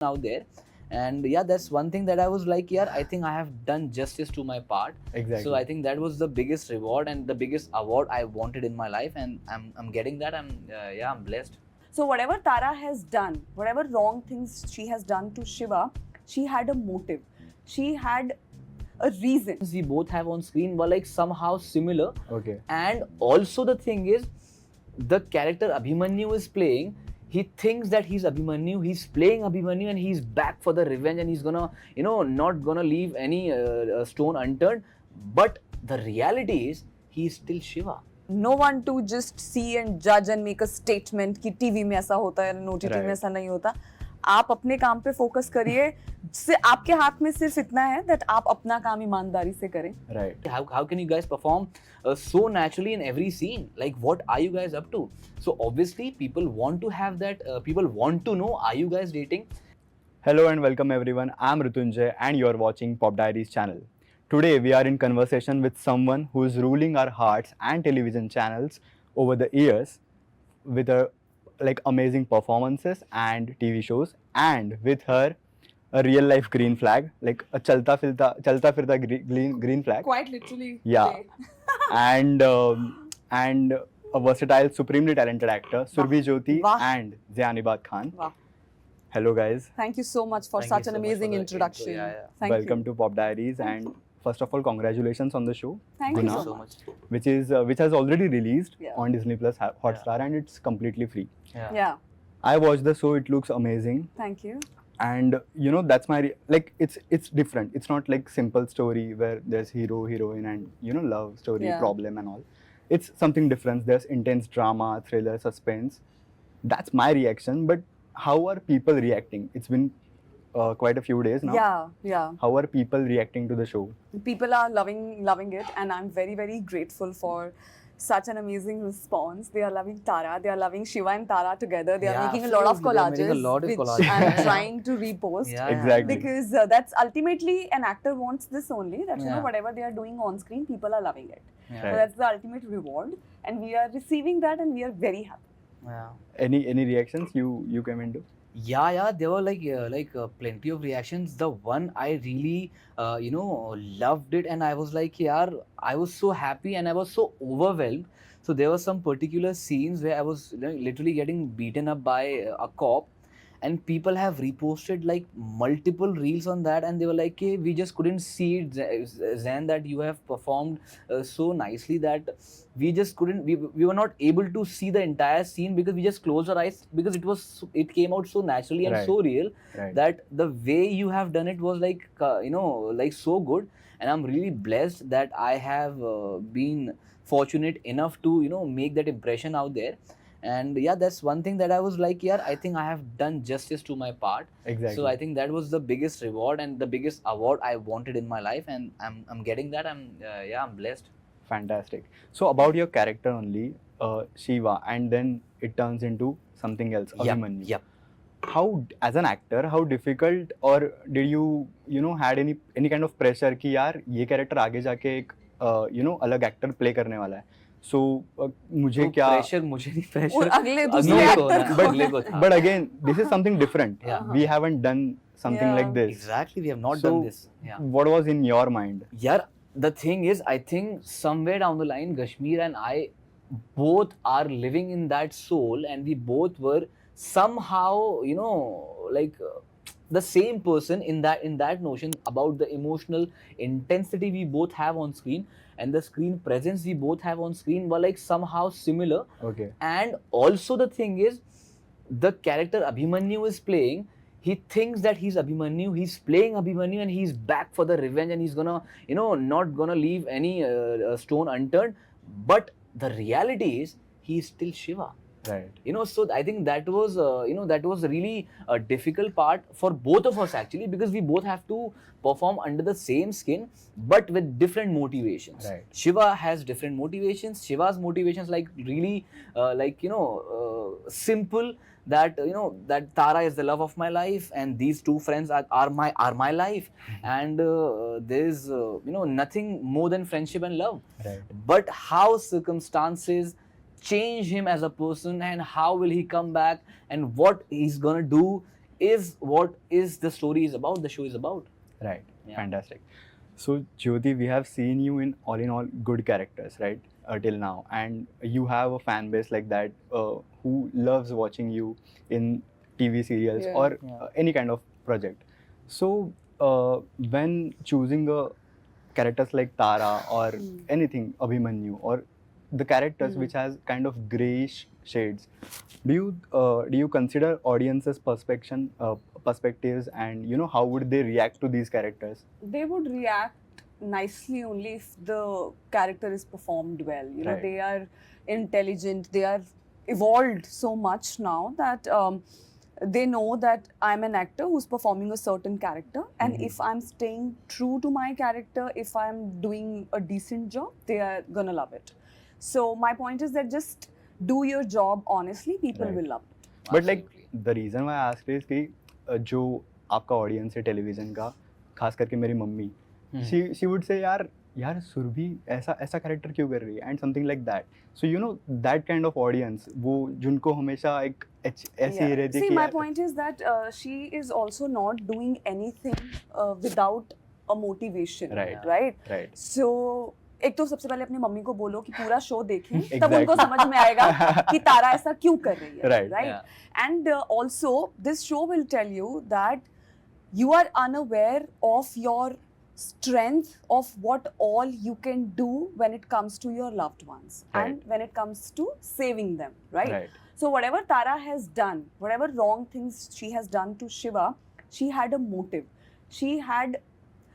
out there. And yeah, that's one thing that I was like, yeah, I think I have done justice to my part. Exactly. So I think that was the biggest reward and the biggest award I wanted in my life, and I'm getting that. I'm blessed. So whatever Tara has done, whatever wrong things she has done to Shiva, she had a motive. She had a reason. We both have on screen were like somehow similar. Okay. And also the thing is, the character Abhimanyu is playing, he thinks that he's Abhimanyu, he's playing Abhimanyu, and he's back for the revenge, and he's gonna, not gonna leave any stone unturned. But the reality is, he's still Shiva. No one to just see and judge and make a statement कि TV में ऐसा होता है, OTT में ऐसा नहीं होता. आप अपने काम पे फोकस करिए. आपके हाथ में सिर्फ इतना है that आप अपना काम ईमानदारी से करें. Right. How can you guys perform so naturally in every scene? Like, what are you guys up to? So obviously people want to have that. People want to know, are you guys dating? Hello and welcome everyone. I'm Rutunjay and you're watching Pop Diaries channel. Today we are in conversation with someone who is ruling our hearts and television channels over the years with her amazing performances and TV shows, and with her a real life green flag, like a chalta firta green flag. Quite literally. Yeah. and a versatile, supremely talented actor, Surbhi Jyoti Wow. and Zainabad Khan. Wow. Hello guys. Thank you so much for Thank such you an so much amazing for the introduction. intro. Yeah. Thank Welcome you. to Pop Diaries, Thank and first of all, congratulations on the show. Thank you Guna, so much. which has already released Yeah. on Disney Plus Hotstar, and it's completely free. Yeah. I watched the show; it looks amazing, Thank you. and that's my it's different. It's not like simple story where there's hero, heroine, and love story, Yeah. problem, and all. It's something different. There's intense drama, thriller, suspense. That's my reaction. But how are people reacting? It's been quite a few days now. Yeah. How are people reacting to the show? People are loving it, and I'm very, very grateful for such an amazing response. They are loving Tara. They are loving Shiva and Tara together. They are Yeah, making a lot of absolutely. They are making collages, a lot of which collages. I'm Yeah. trying to repost. Yeah, Exactly. Because that's ultimately an actor wants this only, that Yeah. whatever they are doing on screen, people are loving it. Yeah. So Right. that's the ultimate reward, and we are receiving that, and we are very happy. Yeah. Any reactions you came into? Yeah, there were plenty of reactions. The one I really loved it, and I was like, yeah, I was so happy and I was so overwhelmed. So there were some particular scenes where I was literally getting beaten up by a cop, and people have reposted like multiple reels on that, and they were like, hey, we just couldn't see it, Zan, that you have performed so nicely that we just couldn't, we were not able to see the entire scene because we just closed our eyes, because it came out so naturally and Right. so real, Right. that the way you have done it was like so good. And I'm really blessed that I have been fortunate enough to make that impression out there. And yeah, that's one thing that I was like, yeah, I think I have done justice to my part. Exactly. So I think that was the biggest reward and the biggest award I wanted in my life, and I'm getting that. I'm blessed. Fantastic. So about your character only, Shiva, and then it turns into something else, Abhimanyu. Yep. How, as an actor, how difficult, or did you had any kind of pressure कि यार ये character आगे जाके एक अलग actor play करने वाला है, so मुझे तो क्या pressure मुझे नहीं, और pressure अगले दूसरे अगले को actor ना, को। अगले को था. but again this is something different. Yeah. We haven't done something Yeah. like this. Exactly, we have not So, done this. Yeah. What was in your mind? Yeah, the thing is, I think somewhere down the line, Kashmir and I both are living in that soul, and we both were somehow, the same person in that notion about the emotional intensity we both have on screen, and the screen presence we both have on screen were like somehow similar. Okay. And also the thing is, the character Abhimanyu is playing, he thinks that he's Abhimanyu, he's playing Abhimanyu, and he's back for the revenge, and he's gonna, not gonna leave any stone unturned. But the reality is, he's still Shiva. Right. So I think that was that was really a difficult part for both of us actually, because we both have to perform under the same skin but with different motivations. Right. Shiva has different motivations. Shiva's motivations like really simple, that that Tara is the love of my life, and these two friends are my life, and there is nothing more than friendship and love. Right. But how circumstances change him as a person, and how will he come back, and what he's gonna do is what is the story is about, the show is about. Right. Yeah. Fantastic. So Jyoti, we have seen you in all good characters, right? Till now, and you have a fan base like that who loves watching you in TV serials Yeah. or Yeah. any kind of project. So when choosing a characters like Tara or Mm. anything Abhimanyu or the characters Mm. which has kind of grayish shades, do you consider audiences perspectives, and you know how would they react to these characters? They would react nicely only if the character is performed well. You know, Right. they are intelligent, they are evolved so much now that they know that I'm an actor who's performing a certain character, and Mhm. if I'm staying true to my character, if I'm doing a decent job, they are gonna love it. So my point is that just do your job honestly, people Right. will love it. But like Absolutely. The reason why ask is कि जो आपका audience है television का, खास करके मेरी mummy, she would say यार सुरभि ऐसा कैरेक्टर क्यों कर रही है, and something like that. So you know that kind of audience, वो जिनको हमेशा एक ऐसी ही रहती है See, कि my यार- point is that she is also not doing anything without a motivation, Right. right? Right. So एक तो सबसे पहले अपनी मम्मी को बोलो कि पूरा शो देखें, तब Exactly. उनको समझ में आएगा कि तारा ऐसा क्यों कर रही है, Right. right? Yeah. And also, this show will tell you that you are unaware of your strength, of what all you can do when it comes to your loved ones and when it comes to saving them, right? Right. So whatever Tara has done, whatever wrong things she has done to Shiva, she had a motive. She had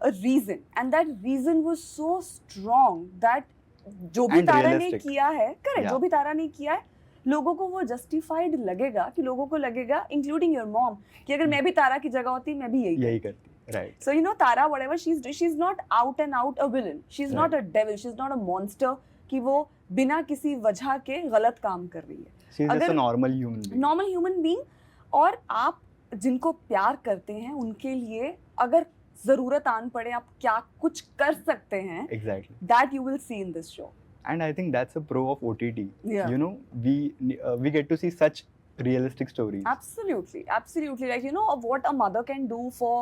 a reason, and that reason was so strong that जो भी And तारा ने realistic. किया है, correct, Yeah. जो भी तारा ने किया है, लोगों को वो जस्टिफाइड लगेगा, कि लोगों को लगेगा, इंक्लूडिंग योर मॉम, कि अगर मैं भी तारा की जगह होती मैं भी यही करती. Right. So you know Tara, whatever she's doing, she's not out and out a villain. She's not a devil. She's not a monster कि वो बिना किसी वजह के गलत काम कर रही है. She is just अगर- a normal human being. Normal human being, और आप जिनको प्यार करते हैं उनके लिए अगर जरूरत आन पड़े आप क्या कुछ कर सकते हैं, Exactly. That you will see in this show. And I think that's a pro of OTT. Yeah. You know, we get to see such realistic stories. Absolutely, absolutely. Like, you know, of what a mother can do for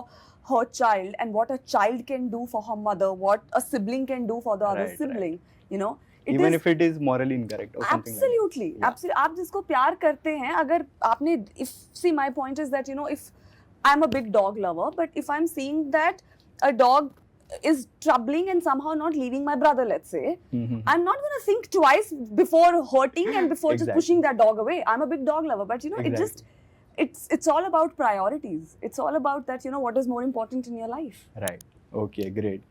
her child and what a child can do for her mother, what a sibling can do for the other Right, right. sibling, you know. It Even is if it is morally incorrect or something like that. absolutely, Yeah. absolutely. आप जिसको प्यार करते हैं, अगर आपने, if, see, my point is that, you know, if I'm a big dog lover, but if I'm seeing that a dog is troubling and somehow not leaving my brother, let's say, Mhm. I'm not going to think twice before hurting and before just Exactly. pushing that dog away. I'm a big dog lover, but you know, Exactly. it's all about priorities. It's all about that, you know, what is more important in your life. Right. Okay, great.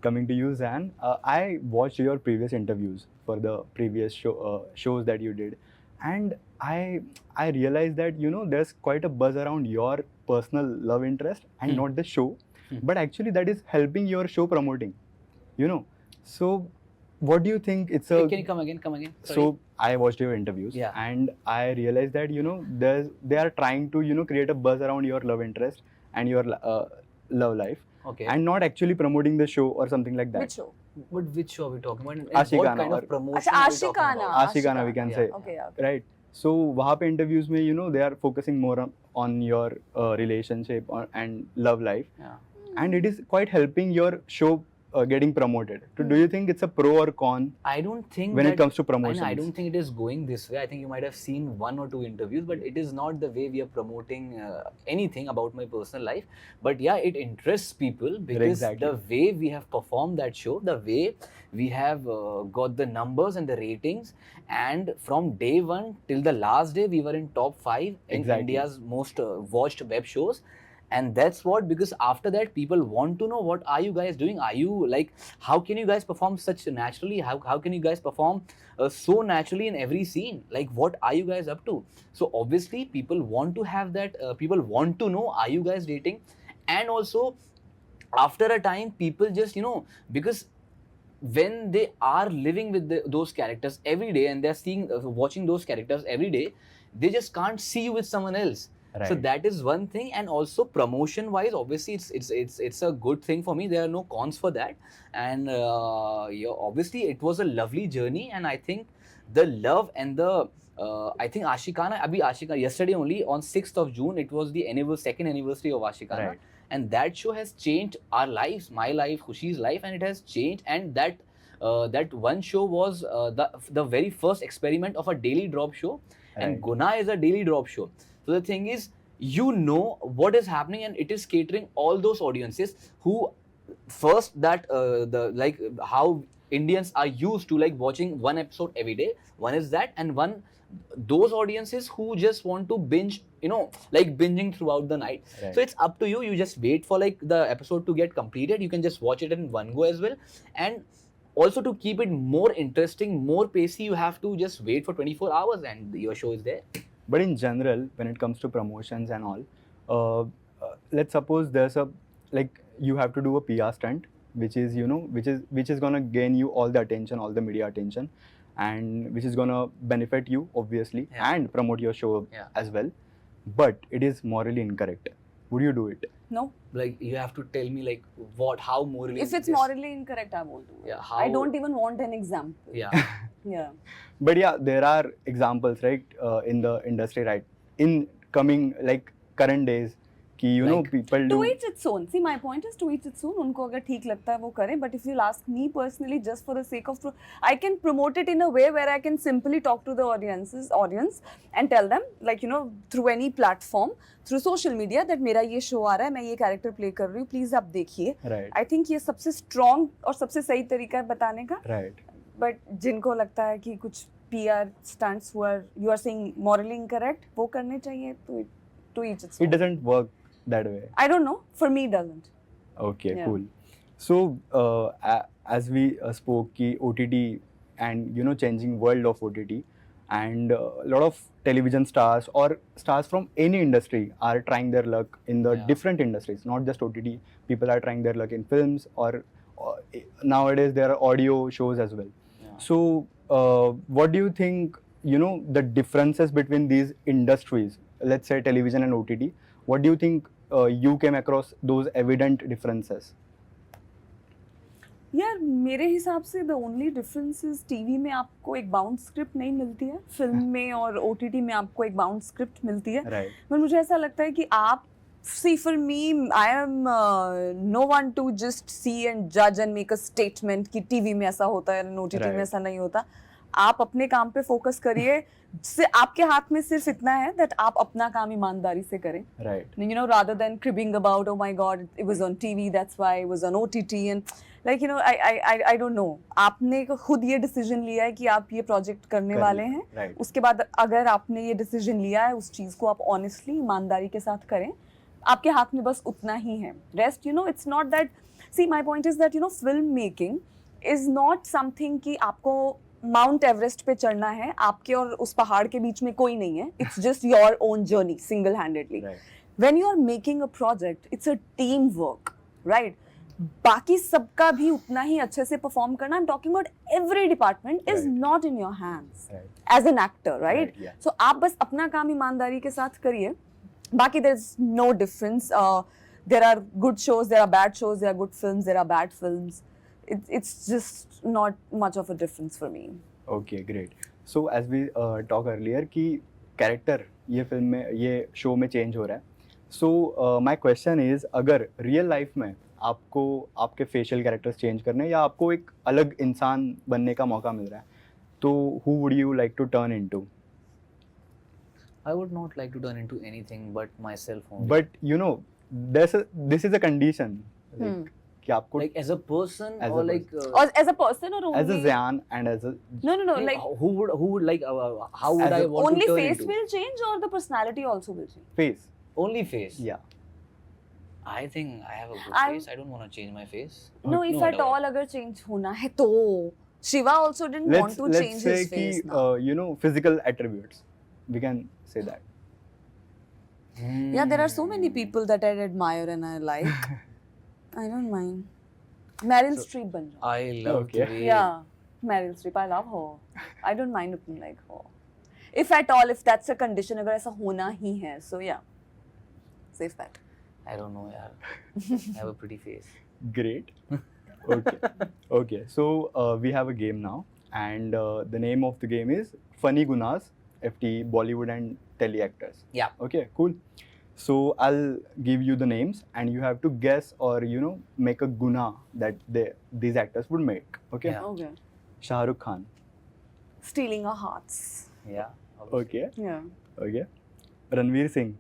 Coming to you, Zan, I watched your previous interviews for the previous shows that you did, and I realized that, you know, there's quite a buzz around your personal love interest and Hmm. not the show, Hmm. but actually that is helping your show promoting, you know. So what do you think it's a... Can you come again? Come again. Sorry. So I watched your interviews, Yeah. and I realized that, you know, they are trying to, you know, create a buzz around your love interest and your love life, Okay. and not actually promoting the show or something like that. Which show? But which show are we talking about? And Ashikana what kind or- of promotion अच्छा, are we talking Ashikana. about? Ashikana, we can Yeah. say. Okay, yeah. Right. So वहाँ पे interviews में, you know, they are focusing more on your relationship and love life, Yeah. and it is quite helping your show getting promoted. So do you think it's a pro or con I don't think when that, it comes to I promotions? don't think it is going this way. I think you might have seen one or two interviews, but it is not the way we are promoting anything about my personal life. But yeah, it interests people because Exactly. the way we have performed that show, the way we have got the numbers and the ratings, and from day one till the last day, we were in top 5 in Exactly. India's most watched web shows. And that's what, because after that people want to know, what are you guys doing? Are you like, how can you guys perform such naturally? How can you guys perform so naturally in every scene? Like, what are you guys up to? So obviously people want to have that, people want to know, are you guys dating? And also after a time people just, you know, because when they are living with those characters every day and they're seeing watching those characters every day, they just can't see you with someone else. So Right. that is one thing. And also promotion wise, obviously it's a good thing for me. There are no cons for that. And yeah, obviously it was a lovely journey, and I think the love and the I think Ashikana, abhi Ashikana, yesterday only on 6th of June, it was the second anniversary of Ashikana. Right. And that show has changed our lives, my life, Khushi's life, and it has changed. And that one show was the very first experiment of a daily drop show. And Right. Guna is a daily drop show. So the thing is, you know what is happening, and it is catering all those audiences who first the like how Indians are used to like watching one episode every day. One is that, and one those audiences who just want to binge, like binging throughout the night. Right. So it's up to you. You just wait for like the episode to get completed. You can just watch it in one go as well. And also to keep it more interesting, more pacey, you have to just wait for 24 hours and your show is there. But in general, when it comes to promotions and all, let's suppose there's a like you have to do a PR stunt, which is which is gonna gain you all the attention, all the media attention, and which is gonna benefit you obviously Yeah. and promote your show Yeah. as well. But it is morally incorrect. Would you do it? No. Like you have to tell me like how morally. If it's this- morally incorrect, I won't do it. Yeah, I how- don't even want an example. Yeah. Yeah. But yeah, there are examples, right, in the industry, right, in coming like current days, कि Like, people To do. each its own. See, my point is to each its own. उनको अगर ठीक लगता है वो करें. But if you'll ask me personally, just for the sake of, I can promote it in a way where I can simply talk to the audience and tell them, like through any platform, through social media, that मेरा ये show आ रहा है, मैं ये character play कर रही हूँ, please आप देखिए. Right. I think ये सबसे strong और सबसे सही तरीका है बताने का. Right. But जिनको लगता है कि कुछ PR stunts you are saying morally incorrect, वो करने चाहिए. To each its It own. doesn't work that way. I don't know. For me, it doesn't. Okay, Yeah. cool. So as we spoke ki OTT and changing world of OTT, and a lot of television stars or stars from any industry are trying their luck in the Yeah. different industries, not just OTT. People are trying their luck in films or nowadays there are audio shows as well. Yeah. So what do you think, the differences between these industries, let's say television and OTT, what do you think you came across those evident differences? यार मेरे हिसाब से the only difference is TV में आपको एक bound script नहीं मिलती है, फिल्म में और ओटीटी में आपको एक बाउंड स्क्रिप्ट मिलती है. Right. पर मुझे ऐसा लगता है कि आप see for me I am no one to just see and judge and make a statement कि टीवी में ऐसा होता है और ओटीटी में Right. ऐसा नहीं होता. आप अपने काम पे फोकस करिए. आपके हाथ में सिर्फ इतना है that आप अपना काम ईमानदारी से करें. Right. Rather than cribbing about, oh my God, it was on TV, that's why it was on OTT, and like I don't know. आपने खुद ये डिसीजन लिया है कि आप ये प्रोजेक्ट करने वाले हैं. Right. उसके बाद अगर आपने ये डिसीजन लिया है, उस चीज को आप ऑनेस्टली ईमानदारी के साथ करें. आपके हाथ में बस उतना ही है. Rest it's not that. See my point is that film making is not something कि आपको माउंट एवरेस्ट पे चढ़ना है, आपके और उस पहाड़ के बीच में कोई नहीं है. It's just your own journey single handedly. Right. When you are making a project, it's a team work, right? बाकी सबका भी उतना ही अच्छे से परफॉर्म करना. I'm talking about every department is Right. not in your hands Right. as an actor, right? Right, yeah. So आप बस अपना काम ईमानदारी के साथ करिए. बाकी there is no difference. There are good shows, there are bad shows, there are good films, there are bad films. It's just not much of a difference for me. Okay, great. So as we talk earlier कि character ये film में ये show में change हो रहा है. So my question is, अगर real life में आपको आपके फेशियल कैरेक्टर्स चेंज करने हैं या आपको एक अलग इंसान बनने का मौका मिल रहा है, तो who would you like to turn into? I would not like to turn into anything but myself only. But this is a condition. Like, कि आपको like as a person As or a like Or as a person or only? as a Zayan and as a No, like, like who would like how would As I a- want only to turn face into? will change or the personality also will change? face. Only face. Yeah. I think I have a good I'm- face. I don't want to change my face. No, if No, at no. all अगर change होना है तो Shiva also didn't want to change say his face now. कि physical attributes. We can say that. Yeah, there are so many people that I admire and I like. I don't mind. Meryl Streep बन जाओ. I love Okay. the way. Yeah, Meryl Streep. I love her. I don't mind looking like her. If at all, if that's a condition, अगर ऐसा होना ही है, so yeah, safe bet. I don't know, yaar. I have a pretty face. Great. Okay. Okay. So we have a game now, and the name of the game is Funny Gunas FT Bollywood and tele actors. Yeah. Okay, cool. So I'll give you the names and you have to guess or make a guna that these actors would make. Okay. Yeah. Okay. Shah Rukh Khan. Stealing our hearts. Yeah. obviously. Okay. Yeah. Okay. Ranveer Singh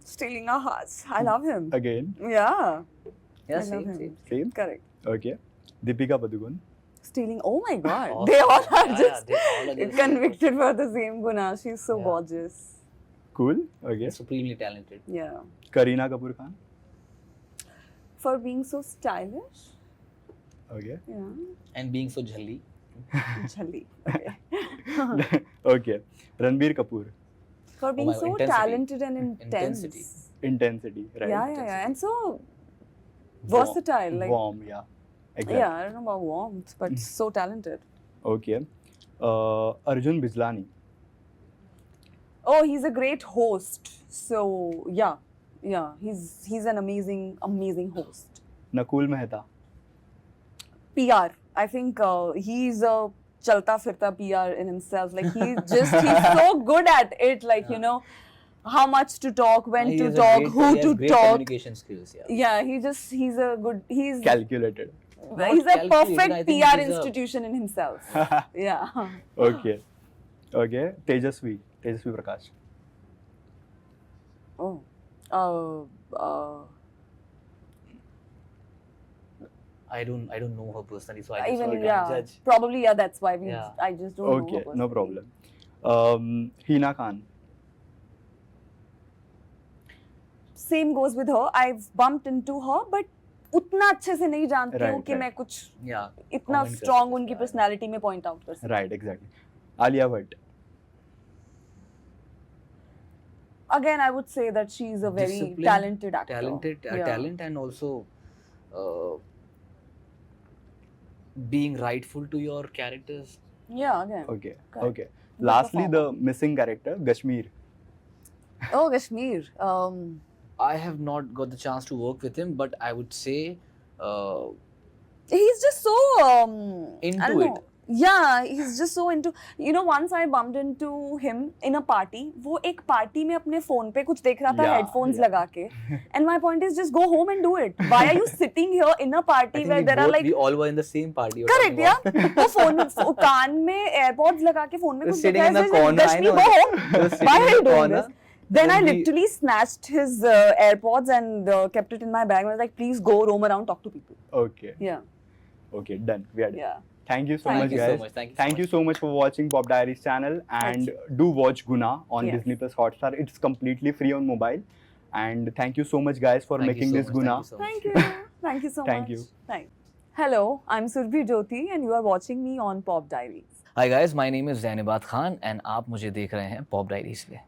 Stealing our hearts. I love him. again. Yeah. Yeah, I love same, him. same. Same. Correct. Okay. Deepika Padukone. Stealing. Oh my God. Awesome. They all are Yeah, just they all are just- convicted for the same guna. She's so Yeah. gorgeous. Cool. Okay. Supremely talented. Yeah. Kareena Kapoor Khan. For being so stylish. Okay. Yeah. And being so jhalli. Jhalli. Okay. Okay. Ranbir Kapoor. For being my God, so intensity. talented and intense. Intensity. Intensity. Right. Yeah. And so Warm- versatile. Like, warm. Yeah. Exactly. yeah, I don't know about warmth, but so talented. Okay. Arjun Bijlani. Oh, he's a great host. So yeah, he's an amazing host. Nakul Mehta. PR. I think he's a chalta firta PR in himself. Like he's so good at it. Like how much to talk, when He to has a talk, great- who he has to great talk. communication skills. Yeah. Yeah, he's Calculated. he's a calculated, I perfect think PR he's a- institution in himself. Yeah. Okay. Okay. Tejasvi Prakash. Oh. I don't know her personally, so I just Even can't judge. probably that's why Yeah. I just don't know. Okay. her No personally. problem. Hina Khan. Same goes with her. I've bumped into her, but उतना अच्छे से नहीं जानती हूँ Right, कि right. मैं कुछ Yeah. इतना Comment कर स्ट्रॉन्ग सकते उनकी हैं। पर्सनालिटी में पॉइंट आउट कर सकती Right. Exactly. Alia Bhatt. Again, I would say that she's a very Disciplined, talented actor. Yeah. Talent, and also being rightful to your characters. Yeah, again. Okay. Correct. Okay. Good Lastly, the performer. missing character, Kashmir. Oh, Kashmir. I have not got the chance to work with him, but I would say He's just so Into I don't it. know. Yeah, he's just so into. Once I bumped into him in a party. वो एक party में अपने phone पे कुछ देख रहा था Yeah, headphones yeah. लगा के. And my point is just go home and do it. Why are you sitting here in a I party think where there are like we all were in the same party. or correct, something. yeah. वो phone कान में AirPods लगा के phone में कुछ Sitting देख in रहा the है. corner, I Rashmi, know. go home. He was sitting Why in are you the doing corner. this? Then I Then he- literally snatched his AirPods and kept it in my bag. I was like, please go roam around, talk to people. Okay. Yeah, Okay. Done. We are done. yeah. Thank you so Thank much, you so guys. much. Thank you so Thank you much. so much for watching Pop Diaries channel, and do watch Guna on Yes. Disney Plus Hotstar. It's completely free on mobile. And thank you so much, guys, for Thank you making so this much, Guna. Thank you so much. Thank you. Thank you so Thank much. you. Thanks. Hello, I'm Surbhi Jyoti and you are watching me on Pop Diaries. Hi guys, my name is Zainabat Khan and आप मुझे देख रहे हैं Pop Diaries पे.